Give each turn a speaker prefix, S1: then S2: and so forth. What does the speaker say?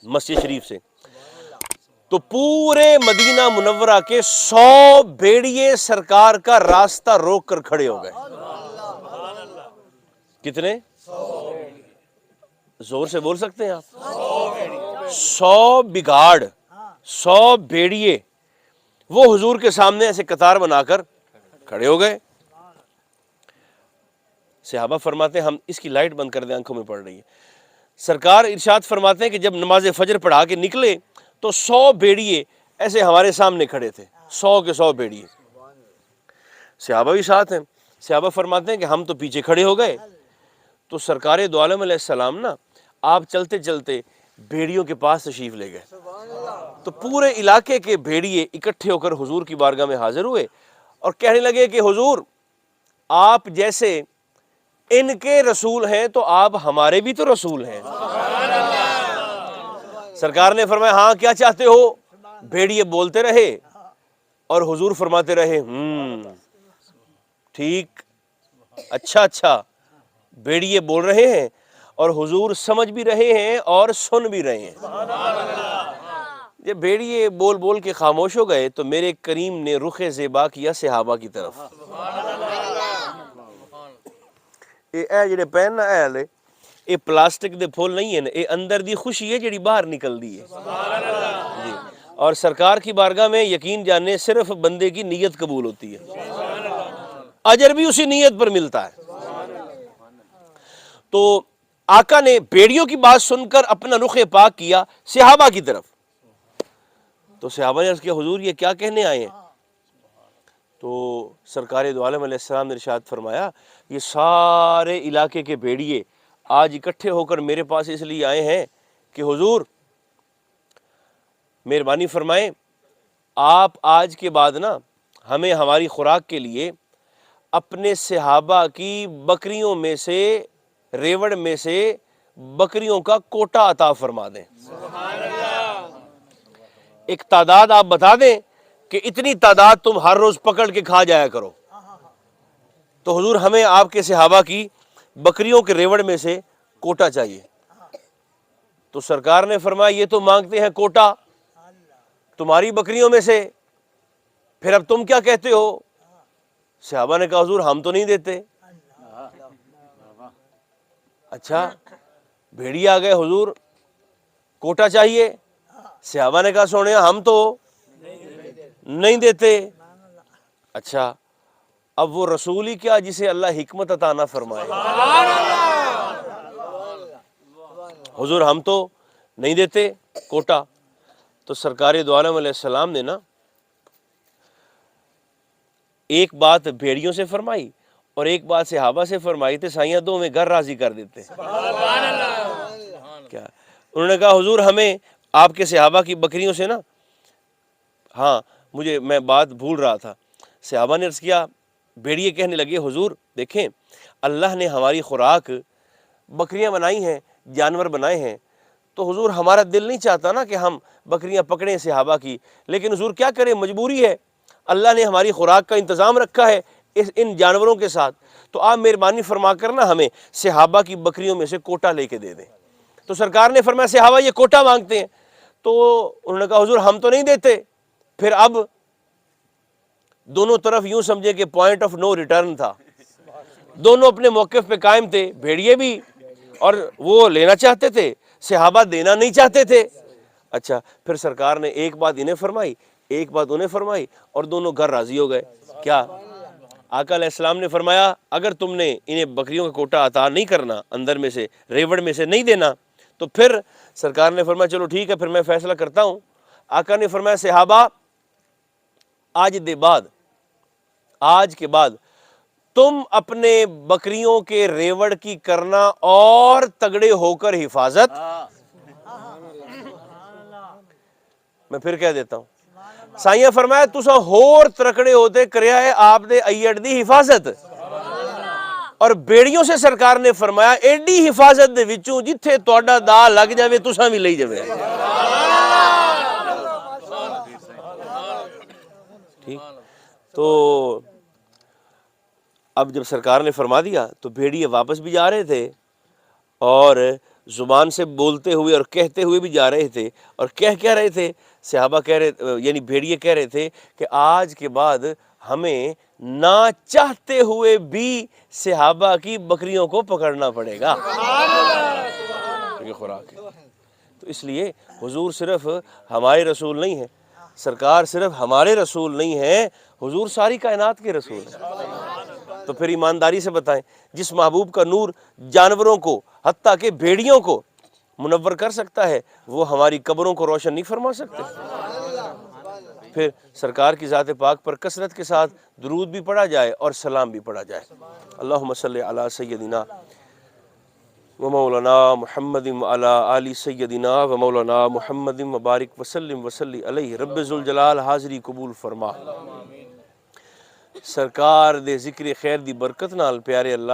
S1: مسجد شریف سے، تو پورے مدینہ منورہ کے 100 بھیڑیے سرکار کا راستہ روک کر کھڑے ہو گئے۔ کتنے؟ زور سے بول سکتے ہیں آپ؟ 100 بگاڑ، 100 بھیڑیے وہ حضور کے سامنے ایسے قطار بنا کر کھڑے ہو گئے۔ صحابہ فرماتے ہیں ہم اس کی لائٹ بند کر دیں، آنکھوں میں پڑ رہی ہے۔ سرکار ارشاد فرماتے ہیں کہ جب نماز فجر پڑھا کے نکلے تو 100 بھیڑیے ایسے ہمارے سامنے کھڑے تھے، 100 کے 100 بھیڑیے۔ صحابہ بھی ساتھ ہیں۔ صحابہ فرماتے ہیں کہ ہم تو پیچھے کھڑے ہو گئے، تو سرکار دو عالم علیہ السلام نا آپ چلتے چلتے بھیڑیوں کے پاس تشریف لے گئے، تو پورے علاقے کے بھیڑیے اکٹھے ہو کر حضور کی بارگاہ میں حاضر ہوئے اور کہنے لگے کہ حضور آپ جیسے ان کے رسول ہیں تو آپ ہمارے بھی تو رسول ہیں۔ سرکار نے فرمایا ہاں کیا چاہتے ہو؟ بھیڑیے بولتے رہے اور حضور فرماتے رہے ٹھیک، اچھا بھیڑیے بول رہے ہیں اور حضور سمجھ بھی رہے ہیں اور سن بھی رہے ہیں۔ جب بھیڑیے بول بول کے خاموش ہو گئے تو میرے کریم نے رخ زیبا کیا صحابہ کی طرف۔ اے جڑے پین نہ اے لے اے پلاسٹک دے پھول نہیں ہیں، اے اندر دی خوشی ہے جڑی باہر نکل دی ہے جی۔ اور سرکار کی بارگاہ میں یقین جاننے صرف بندے کی نیت قبول ہوتی ہے، اجر بھی اسی نیت پر ملتا ہے۔ تو آقا نے بھیڑیوں کی بات سن کر اپنا رخ پاک کیا صحابہ کی طرف، تو صحابہ نے عرض کیا حضور یہ کیا کہنے آئے ہیں؟ تو سرکار دو عالم علیہ السلام نے ارشاد فرمایا یہ سارے علاقے کے بھیڑیے آج اکٹھے ہو کر میرے پاس اس لیے آئے ہیں کہ حضور مہربانی فرمائیں آپ آج کے بعد نا ہمیں ہماری خوراک کے لیے اپنے صحابہ کی بکریوں میں سے، ریوڑ میں سے بکریوں کا کوٹا عطا فرما دیں۔ ایک تعداد آپ بتا دیں کہ اتنی تعداد تم ہر روز پکڑ کے کھا جایا کرو۔ تو حضور ہمیں آپ کے صحابہ کی بکریوں کے ریوڑ میں سے کوٹا چاہیے۔ تو سرکار نے فرمایا یہ تو مانگتے ہیں کوٹا تمہاری بکریوں میں سے، پھر اب تم کیا کہتے ہو؟ صحابہ نے کہا حضور ہم تو نہیں دیتے۔ اچھا بھیڑی آ گئے حضور کوٹا چاہیے، صحابہ نے کہا سونے ہم تو نہیں دیتے۔ اچھا اب وہ رسول ہی کیا جسے اللہ حکمت عطا نہ فرمائے، حضور ہم تو نہیں دیتے کوٹا۔ تو سرکار دو عالم علیہ السلام نے نا ایک بات بھیڑیوں سے فرمائی اور ایک بات صحابہ سے فرمائی تھے، سائیاں دو میں گھر راضی کر دیتے۔ کیا انہوں نے کہا حضور ہمیں آپ کے صحابہ کی بکریوں سے نا، ہاں میں بات بھول رہا تھا، صحابہ نے عرض کیا، بھیڑیے کہنے لگے حضور دیکھیں اللہ نے ہماری خوراک بکریاں بنائی ہیں، جانور بنائے ہیں، تو حضور ہمارا دل نہیں چاہتا نا کہ ہم بکریاں پکڑیں صحابہ کی، لیکن حضور کیا کریں مجبوری ہے، اللہ نے ہماری خوراک کا انتظام رکھا ہے ان جانوروں کے ساتھ، تو آپ مہربانی فرما کر نا ہمیں صحابہ کی بکریوں میں سے کوٹا لے کے دے دیں۔ تو سرکار نے فرمایا صحابہ یہ کوٹا مانگتے ہیں، تو انہوں نے کہا حضور ہم تو نہیں دیتے۔ پھر اب دونوں طرف یوں سمجھے کہ پوائنٹ آف نو ریٹرن تھا، دونوں اپنے موقف پہ قائم تھے، بھیڑیے بھی اور وہ لینا چاہتے تھے، صحابہ دینا نہیں چاہتے تھے۔ اچھا پھر سرکار نے ایک بات انہیں فرمائی ایک بات انہیں فرمائی اور دونوں گھر راضی ہو گئے۔ کیا؟ آقا علیہ السلام نے فرمایا اگر تم نے انہیں بکریوں کا کوٹا عطا نہیں کرنا، اندر میں سے ریوڑ میں سے نہیں دینا، تو پھر سرکار نے فرمایا چلو ٹھیک ہے پھر میں فیصلہ کرتا ہوں۔ آقا نے فرمایا صحابہ آج کے بعد تم اپنے بکریوں کے ریوڑ کی کرنا اور تگڑے ہو کر حفاظت۔ میں پھر کہہ دیتا ہوں، سائیاں فرمایا تسا ہور ترکڑے ہوتے کریا ہے آپ دے ایڑ دی حفاظت، اور بیڑیوں سے سرکار نے فرمایا ایڈی حفاظت دے وچوں جتھے تہاڈا دا لگ جاوے تساں بھی لئی جاوے۔ ٹھیک تو اب جب سرکار نے فرما دیا تو بھیڑیے واپس بھی جا رہے تھے اور زبان سے بولتے ہوئے اور کہتے ہوئے بھی جا رہے تھے، اور کہہ رہے تھے، صحابہ کہہ رہے، یعنی بھیڑیے کہہ رہے تھے کہ آج کے بعد ہمیں نہ چاہتے ہوئے بھی صحابہ کی بکریوں کو پکڑنا پڑے گا، یہ خوراک ہے۔ تو اس لیے حضور صرف ہمارے رسول نہیں ہیں، سرکار صرف ہمارے رسول نہیں ہیں، حضور ساری کائنات کے رسول ہیں۔ تو پھر ایمانداری سے بتائیں، جس محبوب کا نور جانوروں کو حتیٰ کہ بھیڑیوں کو منور کر سکتا ہے، وہ ہماری قبروں کو روشن نہیں فرما سکتے؟ پھر سرکار کی ذات پاک پر کثرت کے ساتھ درود بھی پڑھا جائے اور سلام بھی پڑھا جائے۔ اللہم صلی علی سیدنا و مولانا محمد وعلی آل سیدنا و مولانا محمد مبارک وسلم وسلی علیہ۔ رب ذوالجلال حاضری قبول فرما۔ سرکار دے ذکر خیر دی برکت نال پیارے اللہ